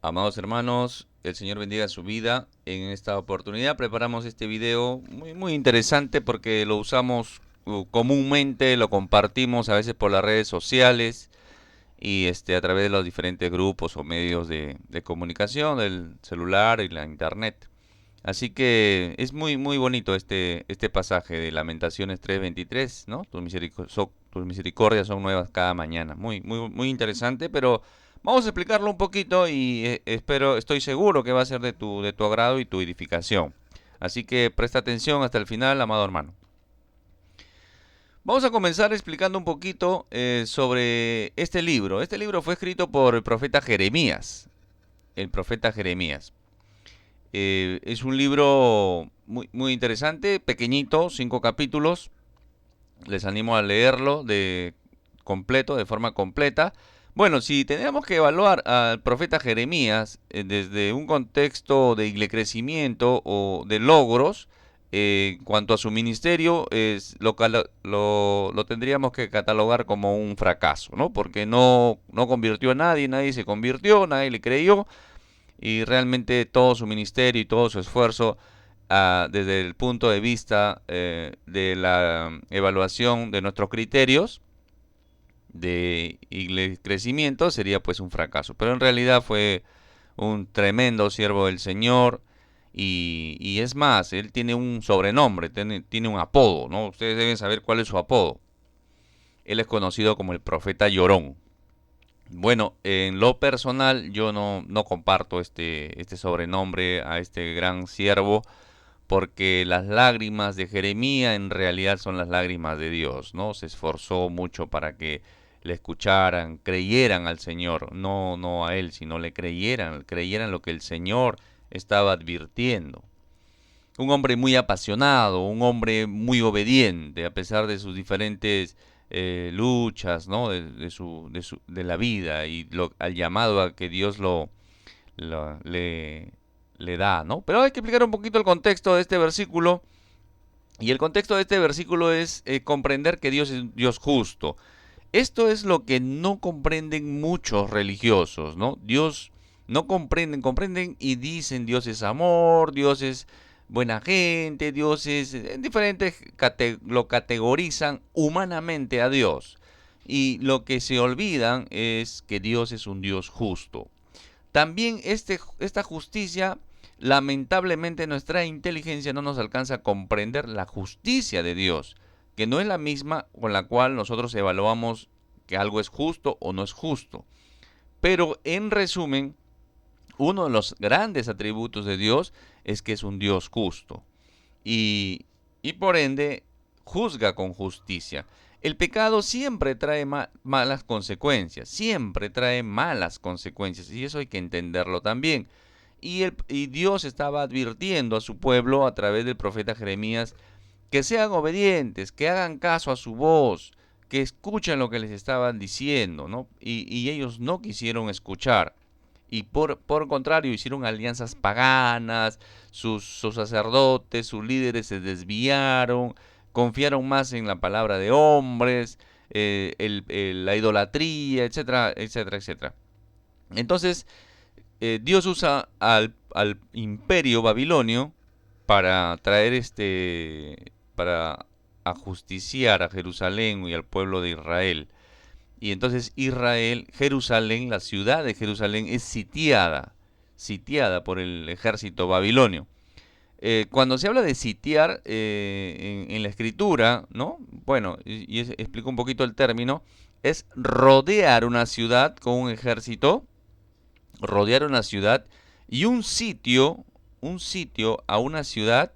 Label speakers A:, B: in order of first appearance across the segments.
A: Amados hermanos, el Señor bendiga su vida. En esta oportunidad preparamos este video muy interesante porque lo usamos comúnmente, lo compartimos a veces por las redes sociales y a través de los diferentes grupos o medios de comunicación, del celular y la internet. Así que es muy bonito este pasaje de Lamentaciones 3:23, ¿no? Tus misericordias son nuevas cada mañana. Muy interesante, pero vamos a explicarlo un poquito y estoy seguro que va a ser de tu agrado y tu edificación. Así que presta atención hasta el final, amado hermano. Vamos a comenzar explicando un poquito sobre este libro. Este libro fue escrito por el profeta Jeremías. El profeta Jeremías. Es un libro muy interesante, pequeñito, 5 capítulos. Les animo a leerlo de forma completa. Bueno, si tenemos que evaluar al profeta Jeremías desde un contexto de crecimiento o de logros, en cuanto a su ministerio, lo tendríamos que catalogar como un fracaso, ¿no? Porque no convirtió a nadie, nadie se convirtió, nadie le creyó y realmente todo su ministerio y todo su esfuerzo desde el punto de vista de la evaluación de nuestros criterios de crecimiento sería pues un fracaso. Pero en realidad fue un tremendo siervo del Señor y es más, él tiene un sobrenombre, tiene un apodo, ¿no? Ustedes deben saber cuál es su apodo. Él es conocido como el profeta Llorón. Bueno, en lo personal yo no comparto este sobrenombre a este gran siervo porque las lágrimas de Jeremías en realidad son las lágrimas de Dios, ¿no? Se esforzó mucho para que le escucharan, creyeran al Señor, no a él, sino le creyeran lo que el Señor estaba advirtiendo. Un hombre muy apasionado, un hombre muy obediente, a pesar de sus diferentes luchas, ¿no? De la vida y al llamado a que Dios lo- le, le da, ¿no? Pero hay que explicar un poquito el contexto de este versículo. Y el contexto de este versículo es comprender que Dios es un Dios justo. Esto es lo que no comprenden muchos religiosos, ¿no? Dios no comprenden y dicen Dios es amor, Dios es buena gente, Dios es en diferentes lo categorizan humanamente a Dios. Y lo que se olvidan es que Dios es un Dios justo. También esta justicia, lamentablemente nuestra inteligencia no nos alcanza a comprender la justicia de Dios, que no es la misma con la cual nosotros evaluamos que algo es justo o no es justo. Pero en resumen, uno de los grandes atributos de Dios es que es un Dios justo y por ende juzga con justicia. El pecado siempre trae malas consecuencias, siempre trae malas consecuencias y eso hay que entenderlo también. Y Dios estaba advirtiendo a su pueblo a través del profeta Jeremías que sean obedientes, que hagan caso a su voz, que escuchen lo que les estaban diciendo, ¿no? Y ellos no quisieron escuchar. Y por contrario, hicieron alianzas paganas, sus sacerdotes, sus líderes se desviaron, confiaron más en la palabra de hombres, la idolatría, etcétera, etcétera, etcétera. Entonces, Dios usa al imperio babilonio para traer para ajusticiar a Jerusalén y al pueblo de Israel. Y entonces Jerusalén, la ciudad de Jerusalén es sitiada por el ejército babilonio. Cuando se habla de sitiar en la escritura, ¿no? Bueno, explico un poquito el término, es rodear una ciudad con un ejército, rodear una ciudad y un sitio a una ciudad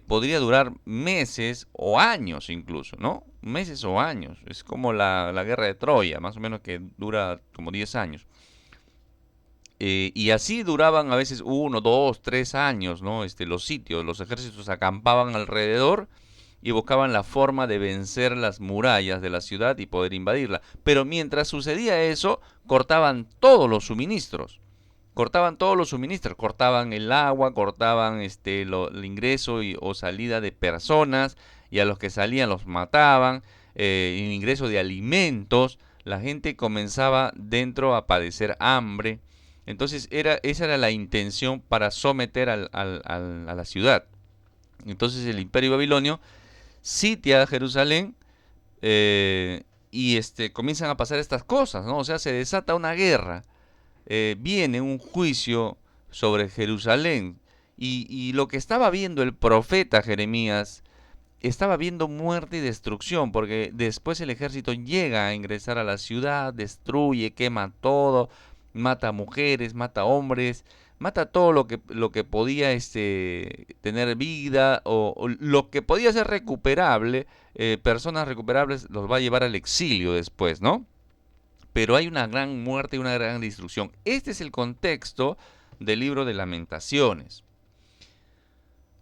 A: podría durar meses o años incluso, ¿no? Meses o años. Es como la guerra de Troya, más o menos que dura como 10 años. Y así duraban a veces 1, 2, 3 años, ¿no? Los sitios, los ejércitos acampaban alrededor y buscaban la forma de vencer las murallas de la ciudad y poder invadirla. Pero mientras sucedía eso, cortaban todos los suministros, cortaban el agua, cortaban el ingreso o salida de personas y a los que salían los mataban, el ingreso de alimentos, la gente comenzaba dentro a padecer hambre Entonces esa era la intención para someter a la ciudad. Entonces el imperio babilonio sitia a Jerusalén, y comienzan a pasar estas cosas, ¿no? O sea, se desata una guerra, viene un juicio sobre Jerusalén, y lo que estaba viendo el profeta Jeremías, estaba viendo muerte y destrucción, porque después el ejército llega a ingresar a la ciudad, destruye, quema todo, mata mujeres, mata hombres, mata todo lo que podía tener vida, o lo que podía ser recuperable, personas recuperables los va a llevar al exilio después, ¿no? Pero hay una gran muerte y una gran destrucción. Este es el contexto del libro de Lamentaciones.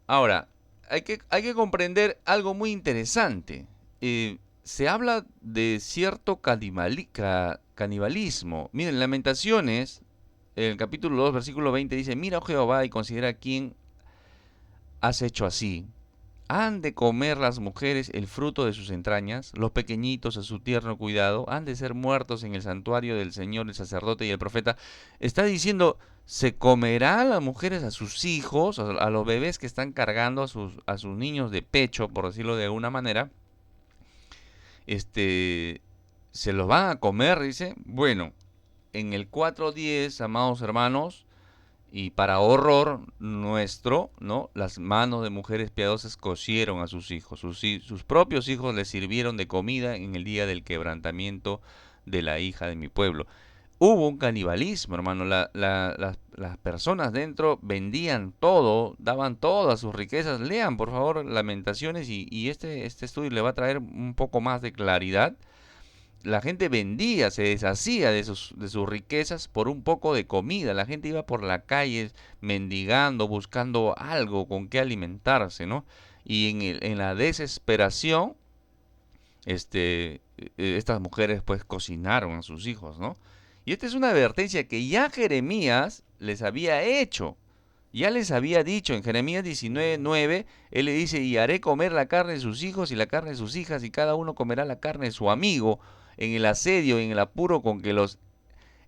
A: Ahora, hay que comprender algo muy interesante. Se habla de cierto canibalismo. Miren, Lamentaciones, en el capítulo 2, versículo 20, dice: Mira, oh Jehová, y considera quién has hecho así. Han de comer las mujeres el fruto de sus entrañas, los pequeñitos a su tierno cuidado, han de ser muertos en el santuario del Señor, el sacerdote y el profeta. Está diciendo, se comerán las mujeres a sus hijos, a los bebés que están cargando, a sus niños de pecho, por decirlo de alguna manera. Se los van a comer, dice. Bueno, en el 4:10, amados hermanos, y para horror nuestro, ¿no? Las manos de mujeres piadosas cocieron a sus hijos. Sus propios hijos les sirvieron de comida en el día del quebrantamiento de la hija de mi pueblo. Hubo un canibalismo, hermano. Las personas dentro vendían todo, daban todas sus riquezas. Lean, por favor, Lamentaciones, y este estudio le va a traer un poco más de claridad. La gente vendía, se deshacía de sus riquezas por un poco de comida. La gente iba por la calle mendigando, buscando algo con que alimentarse, ¿no? Y en la desesperación, estas mujeres pues cocinaron a sus hijos, ¿no? Y esta es una advertencia que ya Jeremías les había hecho. Ya les había dicho en Jeremías 19:9, él le dice: y haré comer la carne de sus hijos y la carne de sus hijas, y cada uno comerá la carne de su amigo, en el asedio y en el apuro con que los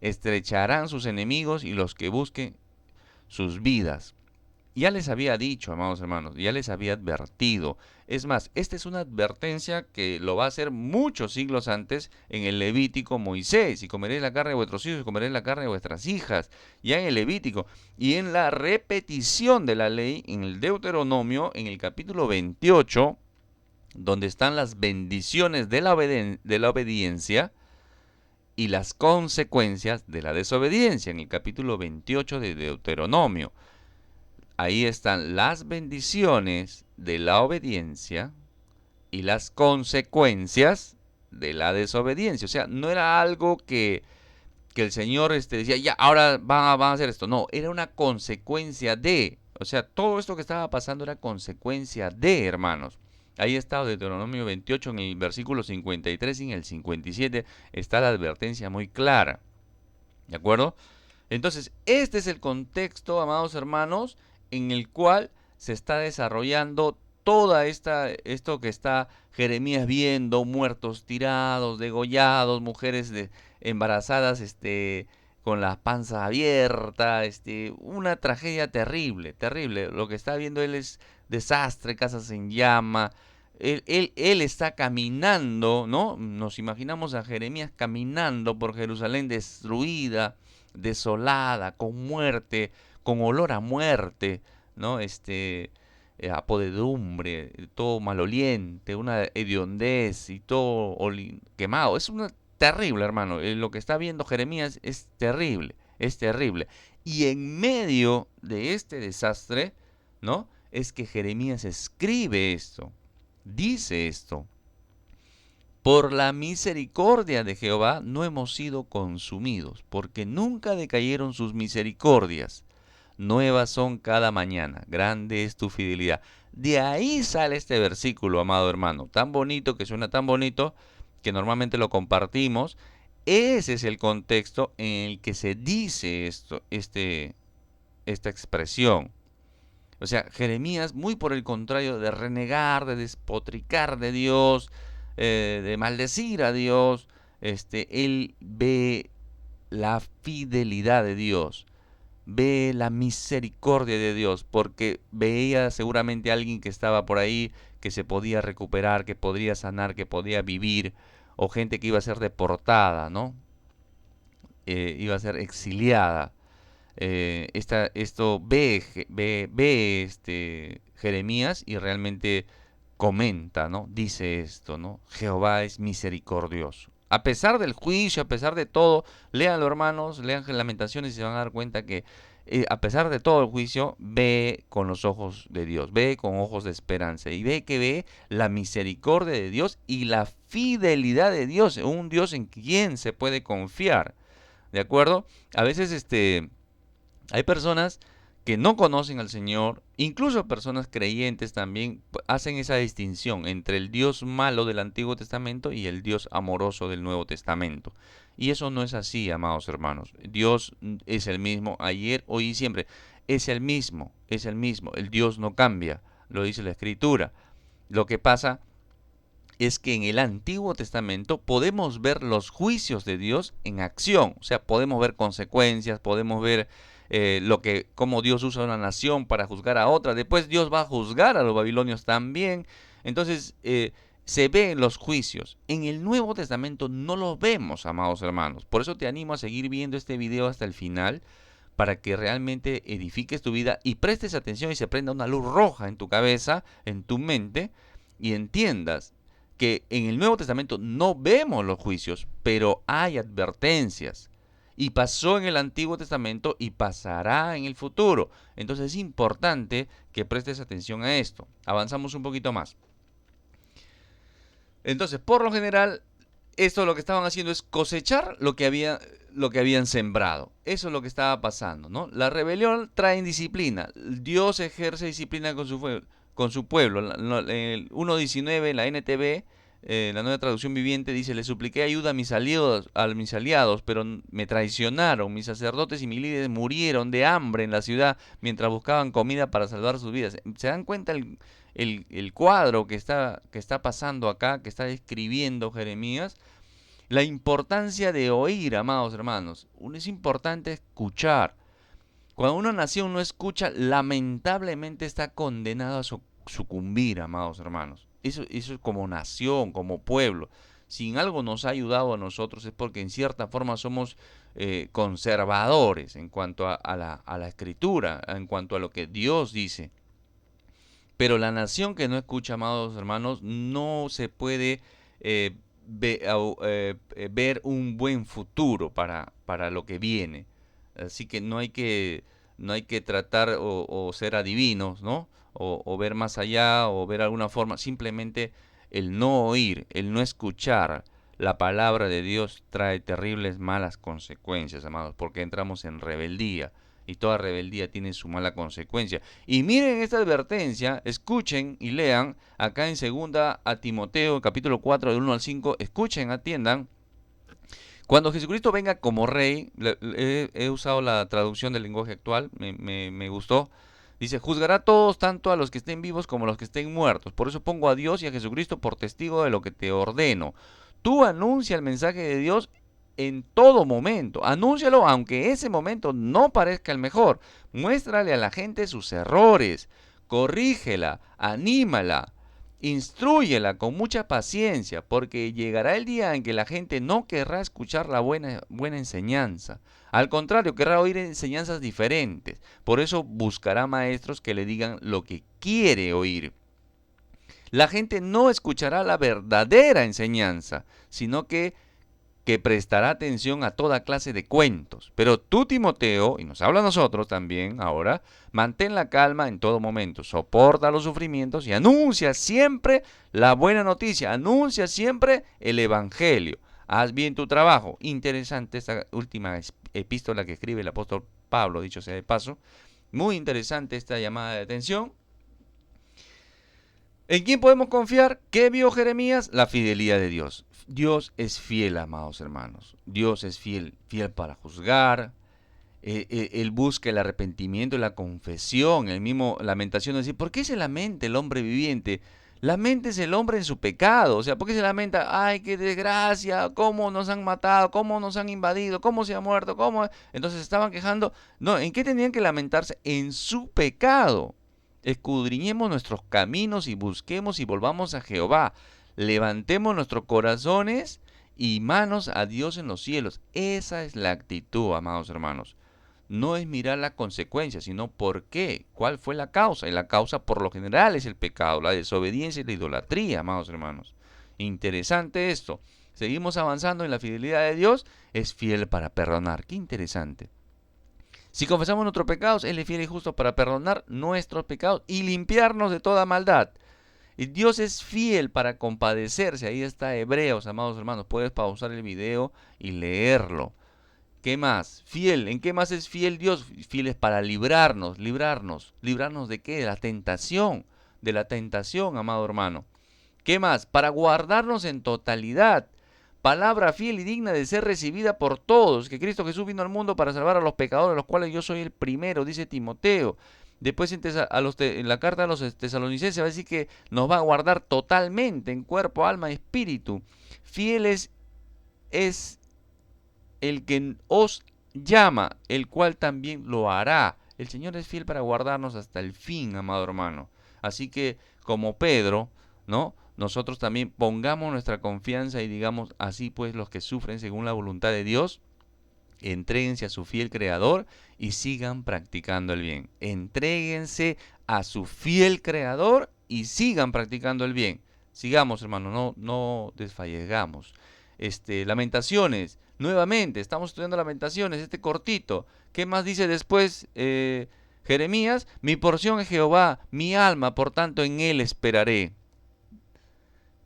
A: estrecharán sus enemigos y los que busquen sus vidas. Ya les había dicho, amados hermanos, ya les había advertido. Es más, esta es una advertencia que lo va a hacer muchos siglos antes en el Levítico Moisés: y comeréis la carne de vuestros hijos y comeréis la carne de vuestras hijas. Ya en el Levítico. Y en la repetición de la ley, en el Deuteronomio, en el capítulo 28, donde están las bendiciones de la obediencia y las consecuencias de la desobediencia, en el capítulo 28 de Deuteronomio. Ahí están las bendiciones de la obediencia y las consecuencias de la desobediencia. O sea, no era algo que el Señor decía: ya, ahora van a hacer esto. No, era una consecuencia de. O sea, todo esto que estaba pasando era consecuencia de, hermanos. Ahí está Deuteronomio 28, en el versículo 53 y en el 57 está la advertencia muy clara. ¿De acuerdo? Entonces, este es el contexto, amados hermanos, en el cual se está desarrollando toda esto que está Jeremías viendo: muertos tirados, degollados, mujeres embarazadas, con la panza abierta, una tragedia terrible, terrible. Lo que está viendo él es desastre, casas en llama. Él está caminando, ¿no? Nos imaginamos a Jeremías caminando por Jerusalén destruida, desolada, con muerte, con olor a muerte, ¿no? A podredumbre, todo maloliente, una hediondez y todo quemado. Es una terrible, hermano. Lo que está viendo Jeremías es terrible, es terrible. Y en medio de este desastre, ¿no? Es que Jeremías escribe esto, dice esto: por la misericordia de Jehová no hemos sido consumidos, porque nunca decayeron sus misericordias. Nuevas son cada mañana, grande es tu fidelidad. De ahí sale este versículo, amado hermano, tan bonito, que suena tan bonito, que normalmente lo compartimos. Ese es el contexto en el que se dice esta expresión. O sea, Jeremías, muy por el contrario de renegar, de despotricar de Dios, de maldecir a Dios, él ve la fidelidad de Dios, ve la misericordia de Dios, porque veía seguramente a alguien que estaba por ahí, que se podía recuperar, que podría sanar, que podía vivir, o gente que iba a ser deportada, ¿no? Iba a ser exiliada. Esto ve Jeremías y realmente comenta, ¿no? Dice esto, ¿no? Jehová es misericordioso. A pesar del juicio, a pesar de todo, léanlo, hermanos, lean Lamentaciones y se van a dar cuenta que a pesar de todo el juicio, ve con los ojos de Dios, ve con ojos de esperanza y ve la misericordia de Dios y la fidelidad de Dios, un Dios en quien se puede confiar. ¿De acuerdo? A veces hay personas que no conocen al Señor, incluso personas creyentes también hacen esa distinción entre el Dios malo del Antiguo Testamento y el Dios amoroso del Nuevo Testamento. Y eso no es así, amados hermanos. Dios es el mismo ayer, hoy y siempre. Es el mismo, es el mismo. El Dios no cambia, lo dice la Escritura. Lo que pasa es que en el Antiguo Testamento podemos ver los juicios de Dios en acción, o sea, podemos ver consecuencias, podemos ver cómo Dios usa a una nación para juzgar a otra. Después Dios va a juzgar a los babilonios también. Entonces se ven los juicios. En el Nuevo Testamento no los vemos, amados hermanos. Por eso te animo a seguir viendo este video hasta el final, para que realmente edifiques tu vida y prestes atención y se prenda una luz roja en tu cabeza, en tu mente, y entiendas que en el Nuevo Testamento no vemos los juicios, pero hay advertencias. Y pasó en el Antiguo Testamento y pasará en el futuro. Entonces es importante que prestes atención a esto. Avanzamos un poquito más. Entonces, por lo general, esto lo que estaban haciendo es cosechar lo que habían sembrado. Eso es lo que estaba pasando, ¿no? La rebelión trae indisciplina. Dios ejerce disciplina con su pueblo. El 1.19, la NTV, la nueva traducción viviente, dice: le supliqué ayuda a mis aliados, pero me traicionaron. Mis sacerdotes y mis líderes murieron de hambre en la ciudad mientras buscaban comida para salvar sus vidas. ¿Se dan cuenta el cuadro que está pasando acá, que está describiendo Jeremías? La importancia de oír, amados hermanos. Es importante escuchar. Cuando una nación no escucha, lamentablemente está condenado a sucumbir, amados hermanos. Eso es como nación, como pueblo. Si en algo nos ha ayudado a nosotros es porque en cierta forma somos conservadores en cuanto a la escritura, en cuanto a lo que Dios dice. Pero la nación que no escucha, amados hermanos, no se puede ver un buen futuro para lo que viene. Así que no hay que tratar o ser adivinos, ¿no? O ver más allá o ver alguna forma. Simplemente el no oír, el no escuchar la palabra de Dios trae terribles malas consecuencias, amados, porque entramos en rebeldía. Y toda rebeldía tiene su mala consecuencia. Y miren esta advertencia, escuchen y lean acá en 2 a Timoteo, capítulo 4, del 1 al 5. Escuchen, atiendan. Cuando Jesucristo venga como rey, he usado la traducción del lenguaje actual, me gustó. Dice: juzgará a todos, tanto a los que estén vivos como a los que estén muertos. Por eso pongo a Dios y a Jesucristo por testigo de lo que te ordeno. Tú anuncia el mensaje de Dios en todo momento. Anúncialo aunque ese momento no parezca el mejor. Muéstrale a la gente sus errores. Corrígela, anímala, instrúyela con mucha paciencia, porque llegará el día en que la gente no querrá escuchar la buena enseñanza. Al contrario, querrá oír enseñanzas diferentes. Por eso buscará maestros que le digan lo que quiere oír. La gente no escuchará la verdadera enseñanza, sino que prestará atención a toda clase de cuentos. Pero tú, Timoteo, y nos habla a nosotros también ahora, mantén la calma en todo momento, soporta los sufrimientos y anuncia siempre la buena noticia, anuncia siempre el evangelio. Haz bien tu trabajo. Interesante esta última epístola que escribe el apóstol Pablo, dicho sea de paso. Muy interesante esta llamada de atención. ¿En quién podemos confiar? ¿Qué vio Jeremías? La fidelidad de Dios. Dios es fiel, amados hermanos. Dios es fiel, fiel para juzgar. Él busca el arrepentimiento y la confesión. El mismo Lamentación dice: ¿por qué se lamenta el hombre viviente? Laméntese el hombre en su pecado. O sea, ¿por qué se lamenta? Ay, qué desgracia, cómo nos han matado, cómo nos han invadido, cómo se ha muerto, cómo... Entonces estaban quejando. No, ¿en qué tenían que lamentarse? En su pecado. Escudriñemos nuestros caminos y busquemos y volvamos a Jehová. Levantemos nuestros corazones y manos a Dios en los cielos. Esa es la actitud, amados hermanos. No es mirar las consecuencias, sino por qué, cuál fue la causa. Y la causa por lo general es el pecado, la desobediencia y la idolatría, amados hermanos. Interesante esto. Seguimos avanzando en la fidelidad de Dios. Es fiel para perdonar. Qué interesante. Si confesamos nuestros pecados, Él es fiel y justo para perdonar nuestros pecados y limpiarnos de toda maldad. Y Dios es fiel para compadecerse. Ahí está Hebreos, amados hermanos. Puedes pausar el video y leerlo. ¿Qué más? Fiel. ¿En qué más es fiel Dios? Fiel es para librarnos. ¿Librarnos de qué? De la tentación. De la tentación, amado hermano. ¿Qué más? Para guardarnos en totalidad. Palabra fiel y digna de ser recibida por todos. Que Cristo Jesús vino al mundo para salvar a los pecadores, de los cuales yo soy el primero, dice Timoteo. Después en la carta a los tesalonicenses va a decir que nos va a guardar totalmente en cuerpo, alma y espíritu. Fiel es el que os llama, el cual también lo hará. El Señor es fiel para guardarnos hasta el fin, amado hermano. Así que, como Pedro, ¿no? Nosotros también pongamos nuestra confianza y digamos, así pues, los que sufren según la voluntad de Dios, entréguense a su fiel Creador y sigan practicando el bien. Entréguense a su fiel Creador y sigan practicando el bien. Sigamos, hermano, no desfallegamos. Lamentaciones, nuevamente, estamos estudiando Lamentaciones, cortito. ¿Qué más dice después Jeremías? Mi porción es Jehová, mi alma, por tanto en él esperaré.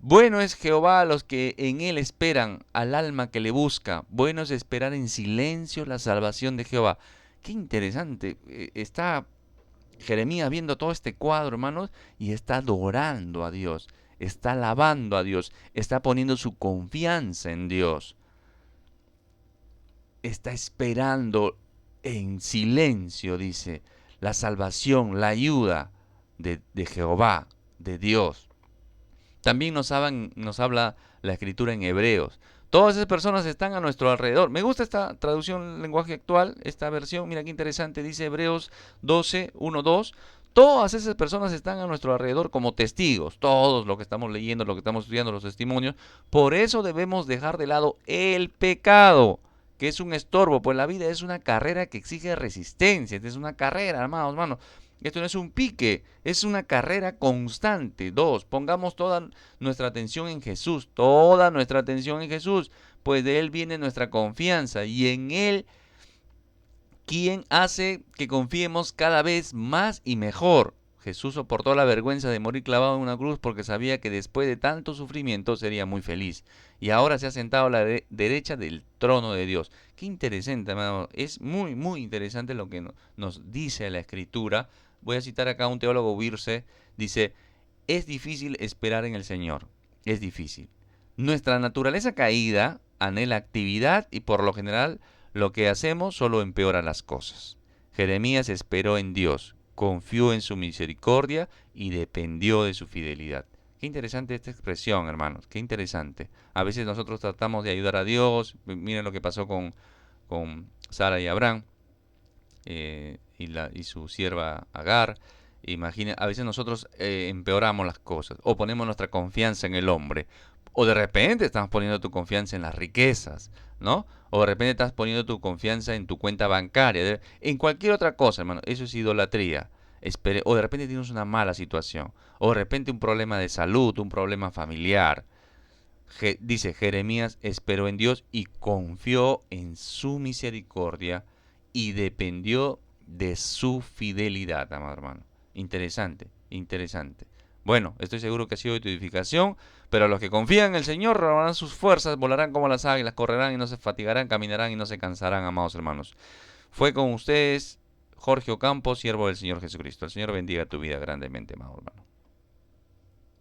A: Bueno es Jehová a los que en él esperan, al alma que le busca. Bueno es esperar en silencio la salvación de Jehová. Qué interesante. Está Jeremías viendo todo este cuadro, hermanos, y está adorando a Dios. Está alabando a Dios. Está poniendo su confianza en Dios. Está esperando en silencio, dice, la salvación, la ayuda de Jehová, de Dios. También nos habla la escritura en Hebreos. Todas esas personas están a nuestro alrededor. Me gusta esta traducción en lenguaje actual, esta versión. Mira qué interesante, dice Hebreos 12, 1, 2. Todas esas personas están a nuestro alrededor como testigos. Todos lo que estamos leyendo, lo que estamos estudiando, los testimonios. Por eso debemos dejar de lado el pecado, que es un estorbo. Pues la vida es una carrera que exige resistencia. Es una carrera, hermanos. Esto no es un pique, es una carrera constante. 2. Pongamos toda nuestra atención en Jesús, toda nuestra atención en Jesús, pues de Él viene nuestra confianza y en Él, quien hace que confiemos cada vez más y mejor. Jesús soportó la vergüenza de morir clavado en una cruz porque sabía que después de tanto sufrimiento sería muy feliz. Y ahora se ha sentado a la derecha del trono de Dios. Qué interesante, hermano. Es muy, muy interesante lo que nos dice la Escritura. Voy a citar acá a un teólogo, Birce. Dice, es difícil esperar en el Señor. Es difícil. Nuestra naturaleza caída anhela actividad y por lo general lo que hacemos solo empeora las cosas. Jeremías esperó en Dios, confió en su misericordia y dependió de su fidelidad. Qué interesante esta expresión, hermanos. Qué interesante. A veces nosotros tratamos de ayudar a Dios. Miren lo que pasó con Sara y Abraham. Y su sierva Agar. A veces nosotros empeoramos las cosas o ponemos nuestra confianza en el hombre. O de repente estamos poniendo tu confianza en las riquezas, ¿no? O de repente estás poniendo tu confianza en tu cuenta bancaria. En cualquier otra cosa, hermano. Eso es idolatría. O de repente tienes una mala situación. O de repente un problema de salud, un problema familiar. Dice Jeremías, esperó en Dios y confió en su misericordia y dependió de su fidelidad, amado hermano. Interesante, interesante. Bueno, estoy seguro que ha sido de tu edificación, pero los que confían en el Señor renovarán sus fuerzas, volarán como las águilas, correrán y no se fatigarán, caminarán y no se cansarán, amados hermanos. Fue con ustedes Jorge Ocampo, siervo del Señor Jesucristo. El Señor bendiga tu vida grandemente, amado hermano.